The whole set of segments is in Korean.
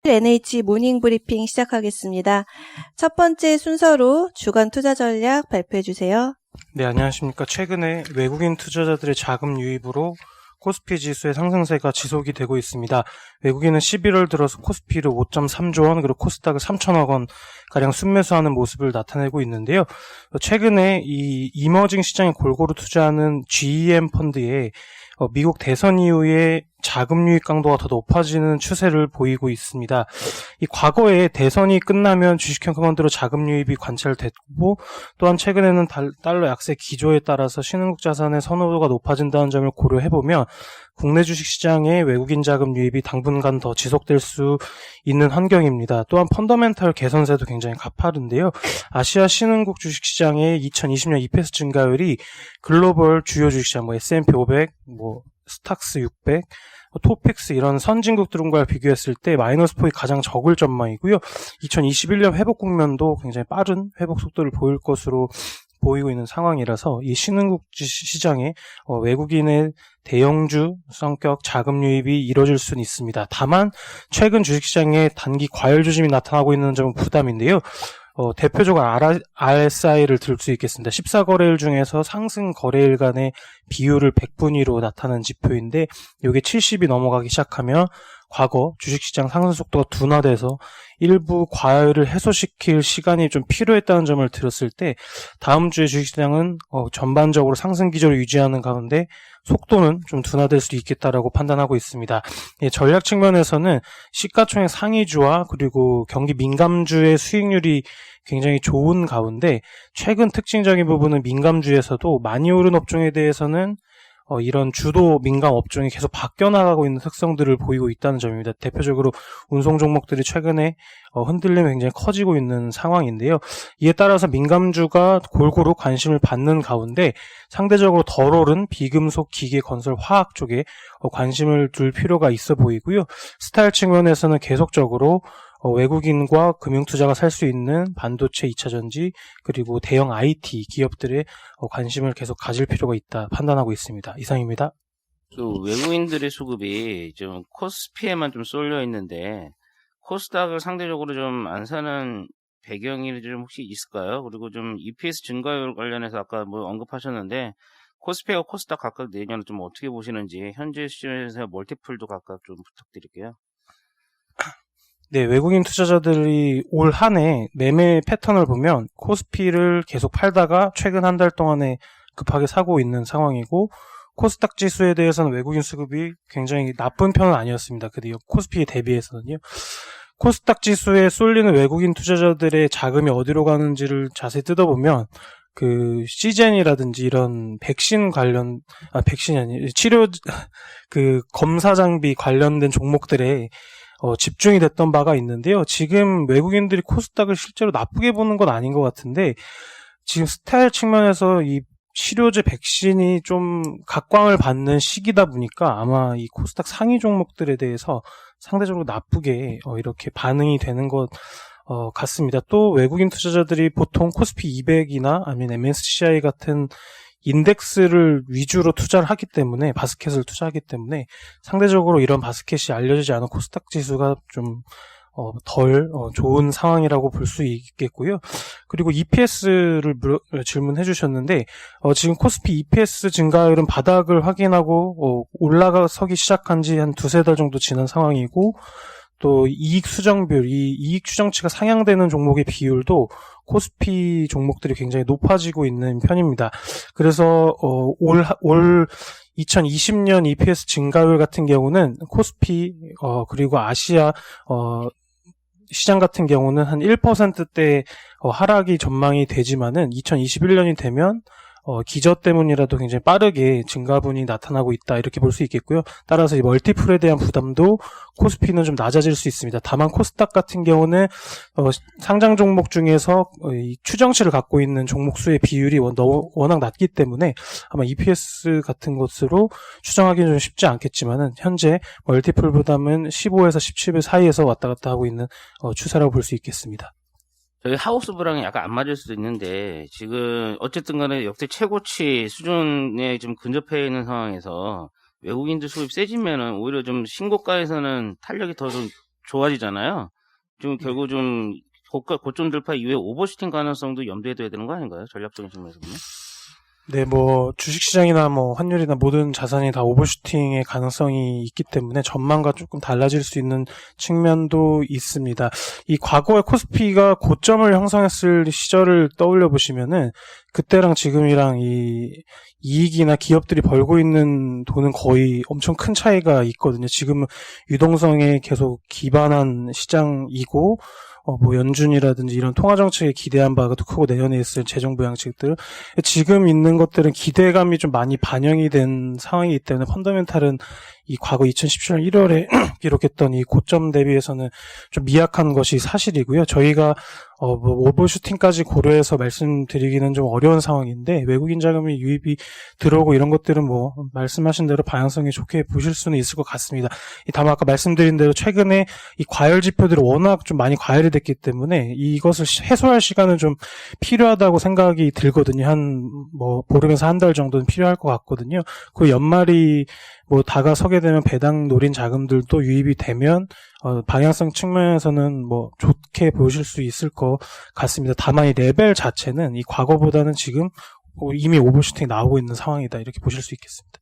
NH 모닝 브리핑 시작하겠습니다. 첫 번째 순서로 주간 투자 전략 발표해 주세요. 네, 안녕하십니까. 최근에 외국인 투자자들의 자금 유입으로 코스피 지수의 상승세가 지속이 되고 있습니다. 외국인은 11월 들어서 코스피를 5.3조 원, 그리고 코스닥을 3천억 원 가량 순매수하는 모습을 나타내고 있는데요. 최근에 이 이머징 시장에 골고루 투자하는 GEM 펀드에 미국 대선 이후에 자금 유입 강도가 더 높아지는 추세를 보이고 있습니다. 이 과거에 대선이 끝나면 주식형 펀드로 자금 유입이 관찰됐고, 또한 최근에는 달러 약세 기조에 따라서 신흥국 자산의 선호도가 높아진다는 점을 고려해보면 국내 주식시장에 외국인 자금 유입이 당분간 더 지속될 수 있는 환경입니다. 또한 펀더멘털 개선세도 굉장히 가파른데요. 아시아 신흥국 주식시장의 2020년 EPS 증가율이 글로벌 주요 주식시장, S&P 500, 스탁스 600, 토픽스 이런 선진국들과 비교했을 때 마이너스 폭이 가장 적을 전망이고요. 2021년 회복 국면도 굉장히 빠른 회복 속도를 보일 것으로 보이고 있는 상황이라서 이 신흥국 시장에 외국인의 대형주 성격 자금 유입이 이뤄질 수는 있습니다. 다만 최근 주식시장에 단기 과열 조짐이 나타나고 있는 점은 부담인데요. 대표적으로 RSI를 들 수 있겠습니다. 14거래일 중에서 상승 거래일 간의 비율을 100분위로 나타낸 지표인데 이게 70이 넘어가기 시작하면 과거 주식시장 상승 속도가 둔화돼서 일부 과열을 해소시킬 시간이 좀 필요했다는 점을 들었을 때 다음 주에 주식시장은 전반적으로 상승 기조를 유지하는 가운데 속도는 좀 둔화될 수 있겠다라고 판단하고 있습니다. 전략 측면에서는 시가총액 상위주와 그리고 경기 민감주의 수익률이 굉장히 좋은 가운데 최근 특징적인 부분은 민감주에서도 많이 오른 업종에 대해서는 이런 주도 민감 업종이 계속 바뀌어나가고 있는 특성들을 보이고 있다는 점입니다. 대표적으로 운송 종목들이 최근에 흔들림이 굉장히 커지고 있는 상황인데요. 이에 따라서 민감주가 골고루 관심을 받는 가운데 상대적으로 덜 오른 비금속, 기계, 건설, 화학 쪽에 관심을 둘 필요가 있어 보이고요. 스타일 측면에서는 계속적으로 외국인과 금융투자가 살 수 있는 반도체, 2차전지, 그리고 대형 IT 기업들의 관심을 계속 가질 필요가 있다 판단하고 있습니다. 이상입니다. 외국인들의 수급이 좀 코스피에만 좀 쏠려 있는데 코스닥을 상대적으로 좀 안 사는 배경이 좀 혹시 있을까요? 그리고 좀 EPS 증가율 관련해서 아까 언급하셨는데 코스피와 코스닥 각각 내년을 좀 어떻게 보시는지 현재 시점에서 멀티플도 각각 좀 부탁드릴게요. 네, 외국인 투자자들이 올 한 해 매매 패턴을 보면 코스피를 계속 팔다가 최근 한 달 동안에 급하게 사고 있는 상황이고 코스닥 지수에 대해서는 외국인 수급이 굉장히 나쁜 편은 아니었습니다. 그리고 코스피에 대비해서는요. 코스닥 지수에 쏠리는 외국인 투자자들의 자금이 어디로 가는지를 자세히 뜯어보면 시젠이라든지 이런 백신이 아니라 치료 검사 장비 관련된 종목들에 집중이 됐던 바가 있는데요. 지금 외국인들이 코스닥을 실제로 나쁘게 보는 건 아닌 것 같은데 지금 스타일 측면에서 이 치료제 백신이 좀 각광을 받는 시기다 보니까 아마 이 코스닥 상위 종목들에 대해서 상대적으로 나쁘게 이렇게 반응이 되는 것 같습니다. 또 외국인 투자자들이 보통 코스피 200이나 아니면 MSCI 같은 인덱스를 위주로 투자를 하기 때문에 바스켓을 투자하기 때문에 상대적으로 이런 바스켓이 알려지지 않은 코스닥 지수가 좀 덜 좋은 상황이라고 볼 수 있겠고요. 그리고 EPS를 질문해 주셨는데 지금 코스피 EPS 증가율은 바닥을 확인하고 올라서기 시작한 지 한 두세 달 정도 지난 상황이고 또 이익 수정률, 이 이익 추정치가 상향되는 종목의 비율도 코스피 종목들이 굉장히 높아지고 있는 편입니다. 그래서 올 2020년 EPS 증가율 같은 경우는 코스피 그리고 아시아 시장 같은 경우는 한 1%대 하락이 전망이 되지만은 2021년이 되면 기저 때문이라도 굉장히 빠르게 증가분이 나타나고 있다 이렇게 볼 수 있겠고요. 따라서 이 멀티플에 대한 부담도 코스피는 좀 낮아질 수 있습니다. 다만 코스닥 같은 경우는 상장 종목 중에서 이 추정치를 갖고 있는 종목 수의 비율이 워낙 낮기 때문에 아마 EPS 같은 것으로 추정하기는 좀 쉽지 않겠지만은 현재 멀티플 부담은 15에서 17배 사이에서 왔다 갔다 하고 있는 추세라고 볼 수 있겠습니다. 저희 하우스부랑이 약간 안 맞을 수도 있는데 지금 어쨌든 간에 역대 최고치 수준에 좀 근접해 있는 상황에서 외국인들 수입 세지면은 오히려 좀 신고가에서는 탄력이 더 좀 좋아지잖아요. 좀 결국 좀 고점 돌파 이후에 오버슈팅 가능성도 염두에 둬야 되는 거 아닌가요? 전략적인 측면에서 보면. 네, 뭐 주식시장이나 뭐 환율이나 모든 자산이 다 오버슈팅의 가능성이 있기 때문에 전망과 조금 달라질 수 있는 측면도 있습니다. 이 과거의 코스피가 고점을 형성했을 시절을 떠올려 보시면은 그때랑 지금이랑 이 이익이나 기업들이 벌고 있는 돈은 거의 엄청 큰 차이가 있거든요. 지금은 유동성에 계속 기반한 시장이고 뭐 연준이라든지 이런 통화 정책에 기대한 바가 더 크고 내년에 있을 재정 부양책들 지금 있는 것들은 기대감이 좀 많이 반영이 된 상황이기 때문에 펀더멘탈은 이 과거 2017년 1월에 기록했던 이 고점 대비해서는 좀 미약한 것이 사실이고요. 저희가 뭐 오버슈팅까지 고려해서 말씀드리기는 좀 어려운 상황인데 외국인 자금이 유입이 들어오고 이런 것들은 뭐 말씀하신 대로 방향성이 좋게 보실 수는 있을 것 같습니다. 다만 아까 말씀드린 대로 최근에 이 과열 지표들이 워낙 좀 많이 과열이 됐기 때문에 이것을 해소할 시간은 좀 필요하다고 생각이 들거든요. 한 뭐 보름에서 한 달 정도는 필요할 것 같거든요. 그 연말이 뭐 다가서게 되면 배당 노린 자금들도 유입이 되면 방향성 측면에서는 뭐 좋게 보실 수 있을 것 같습니다. 다만 이 레벨 자체는 이 과거보다는 지금 이미 오버슈팅 나오고 있는 상황이다 이렇게 보실 수 있겠습니다.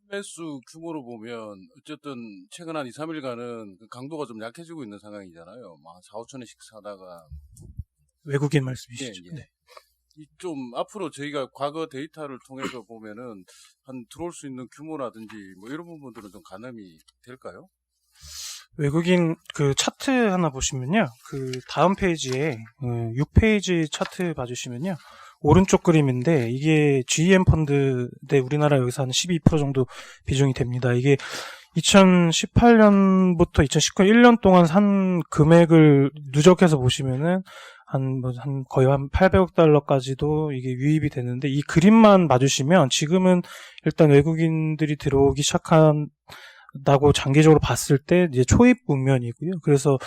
매수 규모로 보면 어쨌든 최근 한 2, 3일간은 그 강도가 좀 약해지고 있는 상황이잖아요. 막 4, 5천원씩 사다가 외국인 말씀이시죠? 예. 네. 좀 앞으로 저희가 과거 데이터를 통해서 보면은 한 들어올 수 있는 규모라든지 뭐 이런 부분들은 좀 가늠이 될까요? 외국인 그 차트 하나 보시면요. 그 다음 페이지에 6페이지 차트 봐주시면요. 오른쪽 그림인데 이게 GM 펀드인데 우리나라 여기서 한 12% 정도 비중이 됩니다. 이게 2018년부터 2019년 1년 동안 산 금액을 누적해서 보시면은 한 거의 한 800억 달러까지도 이게 유입이 되는데 이 그림만 봐주시면 지금은 일단 외국인들이 들어오기 시작한다고 장기적으로 봤을 때 이제 초입 국면이고요. 그래서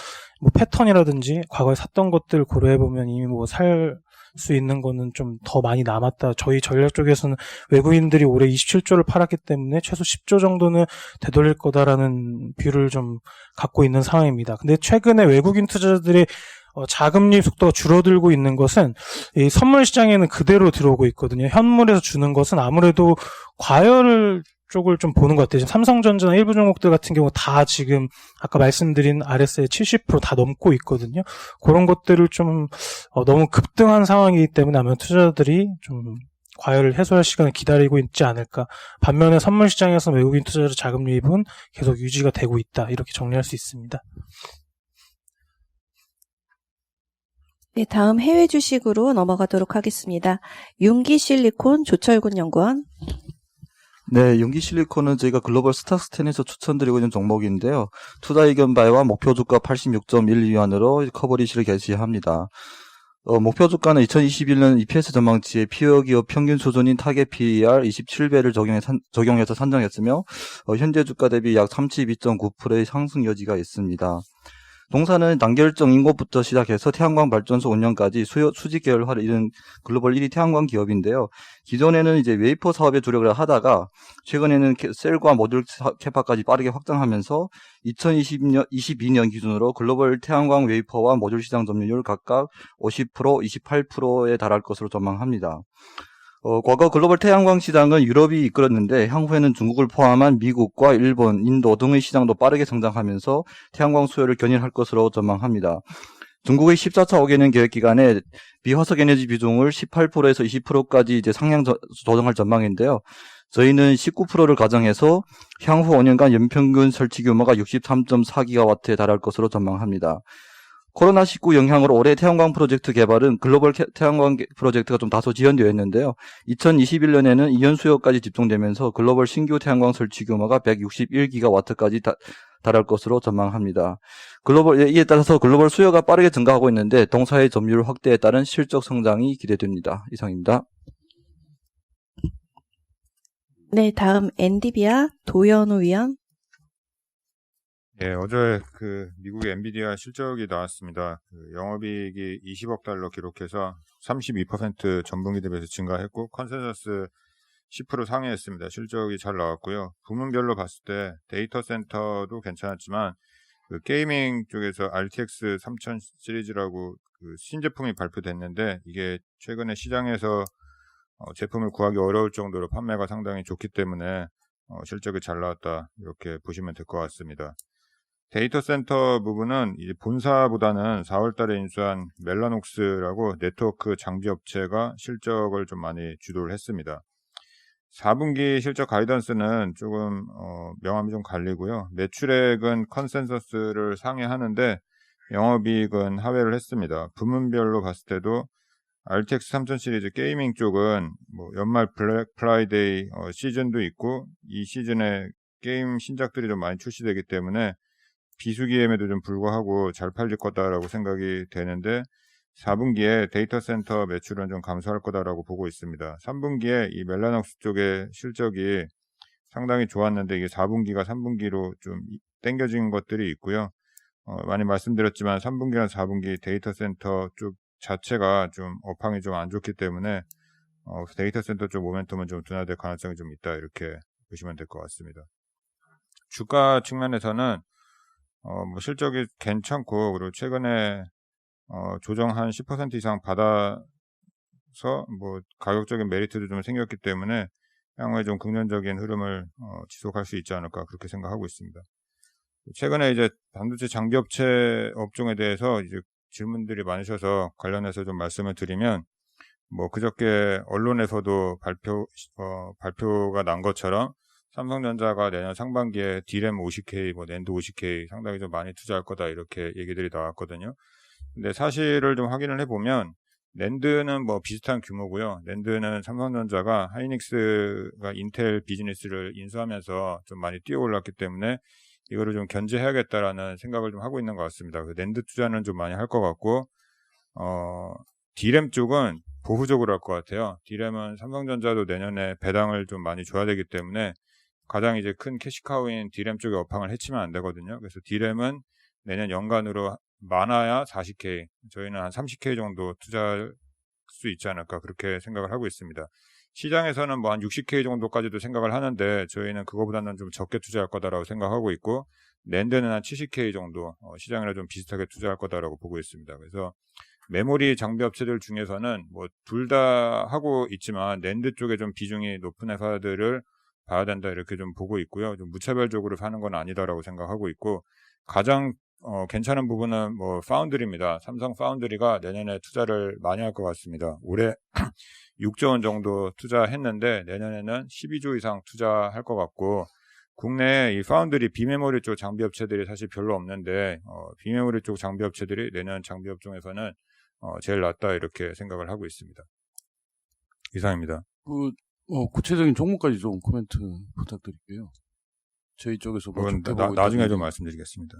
뭐 패턴이라든지 과거에 샀던 것들 고려해보면 이미 뭐 살 수 있는 거는 좀 더 많이 남았다. 저희 전략 쪽에서는 외국인들이 올해 27조를 팔았기 때문에 최소 10조 정도는 되돌릴 거다라는 뷰를 좀 갖고 있는 상황입니다. 근데 최근에 외국인 투자자들의 자금 유입 속도가 줄어들고 있는 것은 이 선물 시장에는 그대로 들어오고 있거든요. 현물에서 주는 것은 아무래도 과열 쪽을 좀 보는 것 같아요. 지금 삼성전자나 일부 종목들 같은 경우 다 지금 아까 말씀드린 RSI 70% 다 넘고 있거든요. 그런 것들을 좀 너무 급등한 상황이기 때문에 아마 투자자들이 좀 과열을 해소할 시간을 기다리고 있지 않을까. 반면에 선물 시장에서 외국인 투자자 자금 유입은 계속 유지가 되고 있다. 이렇게 정리할 수 있습니다. 네, 다음 해외 주식으로 넘어가도록 하겠습니다. 융기실리콘 조철군 연구원. 네, 융기실리콘은 저희가 글로벌 스탁스10에서 추천드리고 있는 종목인데요. 투자 의견 바이와 목표 주가 86.12위안으로 커버리지를 개시합니다. 목표 주가는 2021년 EPS 전망치에 피어 기업 평균 수준인 타겟 PER 27배를 적용해서 산정했으며 현재 주가 대비 약 32.9%의 상승 여지가 있습니다. 동사는 단결정 인고부터 시작해서 태양광 발전소 운영까지 수직 계열화를 이룬 글로벌 1위 태양광 기업인데요. 기존에는 이제 웨이퍼 사업에 주력을 하다가 최근에는 셀과 모듈 캐파까지 빠르게 확장하면서 2022년 기준으로 글로벌 태양광 웨이퍼와 모듈 시장 점유율 각각 50%, 28%에 달할 것으로 전망합니다. 과거 글로벌 태양광 시장은 유럽이 이끌었는데 향후에는 중국을 포함한 미국과 일본, 인도 등의 시장도 빠르게 성장하면서 태양광 수요를 견인할 것으로 전망합니다. 중국의 14차 5개년 계획 기간에 비화석 에너지 비중을 18%에서 20%까지 이제 상향 조정할 전망인데요. 저희는 19%를 가정해서 향후 5년간 연평균 설치 규모가 63.4기가와트에 달할 것으로 전망합니다. 코로나19 영향으로 올해 태양광 프로젝트 개발은 글로벌 태양광 프로젝트가 좀 다소 지연되어 있는데요. 2021년에는 이연 수요까지 집중되면서 글로벌 신규 태양광 설치 규모가 161기가와트까지 달할 것으로 전망합니다. 이에 따라서 글로벌 수요가 빠르게 증가하고 있는데 동사의 점유율 확대에 따른 실적 성장이 기대됩니다. 이상입니다. 네, 다음 엔디비아 도연우 위원. 예, 어제 미국의 엔비디아 실적이 나왔습니다. 영업이익이 20억 달러 기록해서 32% 전분기 대비해서 증가했고 컨센서스 10% 상회했습니다. 실적이 잘 나왔고요. 부문별로 봤을 때 데이터 센터도 괜찮았지만 그 게이밍 쪽에서 RTX 3000 시리즈라고 그 신제품이 발표됐는데 이게 최근에 시장에서 제품을 구하기 어려울 정도로 판매가 상당히 좋기 때문에 실적이 잘 나왔다 이렇게 보시면 될 것 같습니다. 데이터 센터 부분은 이제 본사보다는 4월달에 인수한 멜라녹스라고 네트워크 장비 업체가 실적을 좀 많이 주도를 했습니다. 4분기 실적 가이던스는 조금 명암이 좀 갈리고요. 매출액은 컨센서스를 상회하는데 영업이익은 하회를 했습니다. 부문별로 봤을 때도 RTX 3000 시리즈 게이밍 쪽은 뭐 연말 블랙 프라이데이 시즌도 있고 이 시즌에 게임 신작들이 좀 많이 출시되기 때문에 비수기임에도 좀 불구하고 잘 팔릴 거다라고 생각이 되는데 4분기에 데이터 센터 매출은 좀 감소할 거다라고 보고 있습니다. 3분기에 이 멜라녹스 쪽의 실적이 상당히 좋았는데 이게 4분기가 3분기로 좀 땡겨진 것들이 있고요. 많이 말씀드렸지만 3분기랑 4분기 데이터 센터 쪽 자체가 좀 업황이 좀 안 좋기 때문에 데이터 센터 쪽 모멘텀은 좀 둔화될 가능성이 좀 있다 이렇게 보시면 될 것 같습니다. 주가 측면에서는 뭐 실적이 괜찮고 그리고 최근에 조정 한 10% 이상 받아서 뭐 가격적인 메리트도 좀 생겼기 때문에 향후에 좀 긍정적인 흐름을 지속할 수 있지 않을까 그렇게 생각하고 있습니다. 최근에 이제 반도체 장비업체 업종에 대해서 이제 질문들이 많으셔서 관련해서 좀 말씀을 드리면 뭐 그저께 언론에서도 발표가 난 것처럼 삼성전자가 내년 상반기에 D램 50K, 뭐 낸드 50K 상당히 좀 많이 투자할 거다 이렇게 얘기들이 나왔거든요. 근데 사실을 좀 확인을 해보면 낸드는 뭐 비슷한 규모고요. 낸드는 삼성전자가 하이닉스가 인텔 비즈니스를 인수하면서 좀 많이 뛰어올랐기 때문에 이거를 좀 견제해야겠다라는 생각을 좀 하고 있는 것 같습니다. 낸드 투자는 좀 많이 할 것 같고 D램 쪽은 보수적으로 할 것 같아요. D램은 삼성전자도 내년에 배당을 좀 많이 줘야 되기 때문에 가장 이제 큰 캐시카우인 D램 쪽의 업황을 해치면 안 되거든요. 그래서 D램은 내년 연간으로 많아야 40K, 저희는 한 30K 정도 투자할 수 있지 않을까 그렇게 생각을 하고 있습니다. 시장에서는 뭐 한 60K 정도까지도 생각을 하는데 저희는 그거보다는 좀 적게 투자할 거다라고 생각하고 있고 낸드는 한 70K 정도 시장이랑 좀 비슷하게 투자할 거다라고 보고 있습니다. 그래서 메모리 장비 업체들 중에서는 뭐 둘 다 하고 있지만 낸드 쪽에 좀 비중이 높은 회사들을 봐야 된다 이렇게 좀 보고 있고요. 좀 무차별적으로 사는 건 아니다라고 생각하고 있고 가장 괜찮은 부분은 뭐 파운드리입니다. 삼성 파운드리가 내년에 투자를 많이 할 것 같습니다. 올해 6조 원 정도 투자했는데 내년에는 12조 이상 투자할 것 같고 국내에 이 파운드리 비메모리 쪽 장비 업체들이 사실 별로 없는데 비메모리 쪽 장비 업체들이 내년 장비 업종에서는 제일 낫다 이렇게 생각을 하고 있습니다. 이상입니다. 구체적인 종목까지 좀 코멘트 부탁드릴게요. 저희 쪽에서 뭐 그건 좋게 보고 나중에 있다든지. 좀 말씀드리겠습니다.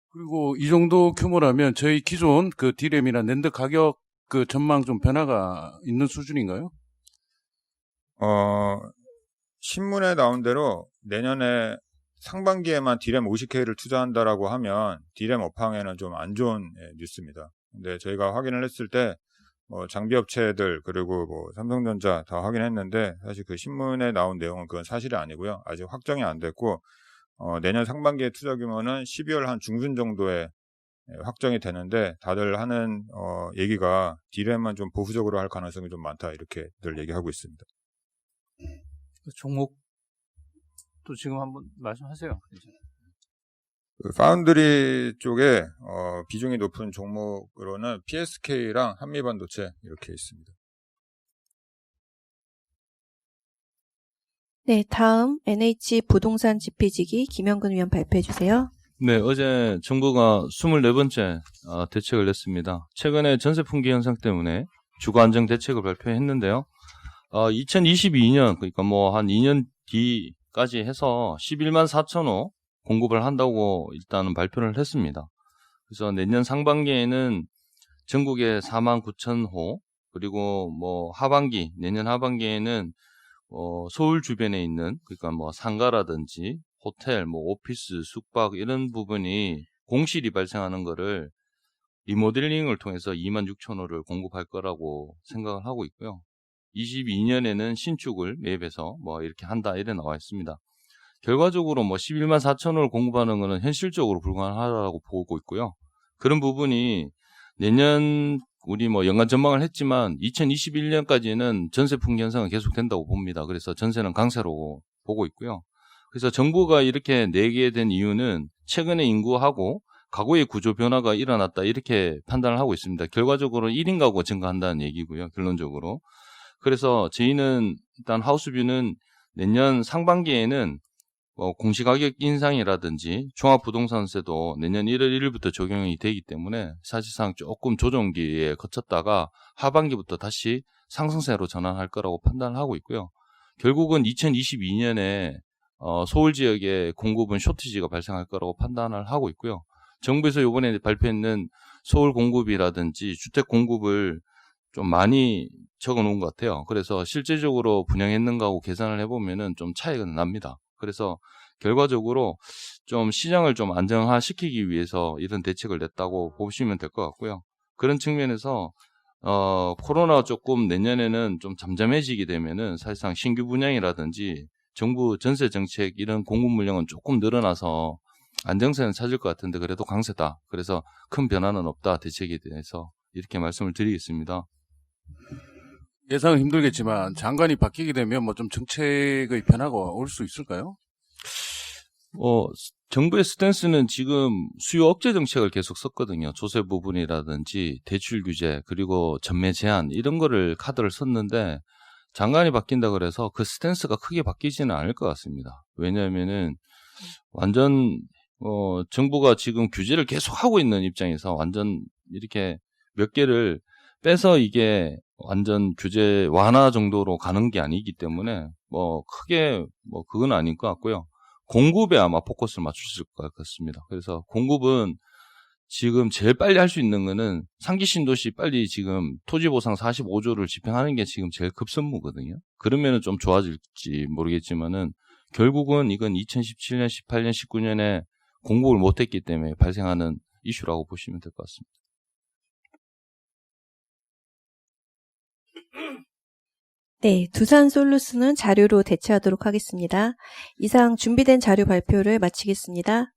그리고 이 정도 규모라면 저희 기존 그 D램이나 낸드 가격 그 전망 좀 변화가 있는 수준인가요? 신문에 나온 대로 내년에 상반기에만 D램 50K를 투자한다라고 하면 D램 업황에는 좀 안 좋은 뉴스입니다. 근데 저희가 확인을 했을 때 장비 업체들 그리고 뭐 삼성전자 다 확인했는데 사실 그 신문에 나온 내용은 그건 사실이 아니고요. 아직 확정이 안 됐고 내년 상반기의 투자 규모는 12월 한 중순 정도에 확정이 되는데 다들 하는 얘기가 D램만 좀 보수적으로 할 가능성이 좀 많다 이렇게 늘 얘기하고 있습니다. 종목도 지금 한번 말씀하세요. 그 파운드리 쪽에 비중이 높은 종목으로는 PSK랑 한미반도체 이렇게 있습니다. 네, 다음 NH 부동산 지피지기 김영근 위원 발표해 주세요. 네, 어제 정부가 24번째 대책을 냈습니다. 최근에 전세 품귀 현상 때문에 주거 안정 대책을 발표했는데요. 2022년, 그러니까 뭐 한 2년 뒤까지 해서 11만 4천호 공급을 한다고 일단은 발표를 했습니다. 그래서 내년 상반기에는 전국에 4만 9천 호, 그리고 뭐 내년 하반기에는 서울 주변에 있는, 그러니까 뭐 상가라든지 호텔, 뭐 오피스, 숙박 이런 부분이 공실이 발생하는 거를 리모델링을 통해서 2만 6천 호를 공급할 거라고 생각을 하고 있고요. 22년에는 신축을 매입해서 뭐 이렇게 한다 이래 나와 있습니다. 결과적으로 뭐 11만 4천원을 공급하는 것은 현실적으로 불가능하다고 보고 있고요. 그런 부분이 내년 우리 뭐 연간 전망을 했지만 2021년까지는 전세 풍기 현상은 계속된다고 봅니다. 그래서 전세는 강세로 보고 있고요. 그래서 정부가 이렇게 내게 된 이유는 최근에 인구하고 가구의 구조 변화가 일어났다 이렇게 판단을 하고 있습니다. 결과적으로 1인 가구가 증가한다는 얘기고요. 결론적으로. 그래서 저희는 일단 하우스뷰는 내년 상반기에는 공시가격 인상이라든지 종합부동산세도 내년 1월 1일부터 적용이 되기 때문에 사실상 조금 조정기에 거쳤다가 하반기부터 다시 상승세로 전환할 거라고 판단을 하고 있고요. 결국은 2022년에 서울 지역의 공급은 쇼티지가 발생할 거라고 판단을 하고 있고요. 정부에서 이번에 발표했는 서울 공급이라든지 주택 공급을 좀 많이 적어 놓은 것 같아요. 그래서 실제적으로 분양했는가하고 계산을 해보면은 좀 차이가 납니다. 그래서 결과적으로 좀 시장을 좀 안정화시키기 위해서 이런 대책을 냈다고 보시면 될 것 같고요. 그런 측면에서 코로나 조금 내년에는 좀 잠잠해지게 되면은 사실상 신규 분양이라든지 정부 전세 정책 이런 공급 물량은 조금 늘어나서 안정세는 찾을 것 같은데 그래도 강세다. 그래서 큰 변화는 없다. 대책에 대해서 이렇게 말씀을 드리겠습니다. 예상은 힘들겠지만 장관이 바뀌게 되면 뭐 좀 정책의 변화가 올 수 있을까요? 정부의 스탠스는 지금 수요 억제 정책을 계속 썼거든요. 조세 부분이라든지 대출 규제 그리고 전매 제한 이런 거를 카드를 썼는데 장관이 바뀐다 그래서 그 스탠스가 크게 바뀌지는 않을 것 같습니다. 왜냐하면은 완전 정부가 지금 규제를 계속 하고 있는 입장에서 완전 이렇게 몇 개를 빼서 이게 완전 규제 완화 정도로 가는 게 아니기 때문에 크게 그건 아닐 것 같고요. 공급에 아마 포커스를 맞추실 것 같습니다. 그래서 공급은 지금 제일 빨리 할 수 있는 거는 상기 신도시 빨리 지금 토지 보상 45조를 집행하는 게 지금 제일 급선무거든요. 그러면은 좀 좋아질지 모르겠지만은 결국은 이건 2017년, 18년, 19년에 공급을 못했기 때문에 발생하는 이슈라고 보시면 될 것 같습니다. 네, 두산솔루스는 자료로 대체하도록 하겠습니다. 이상 준비된 자료 발표를 마치겠습니다.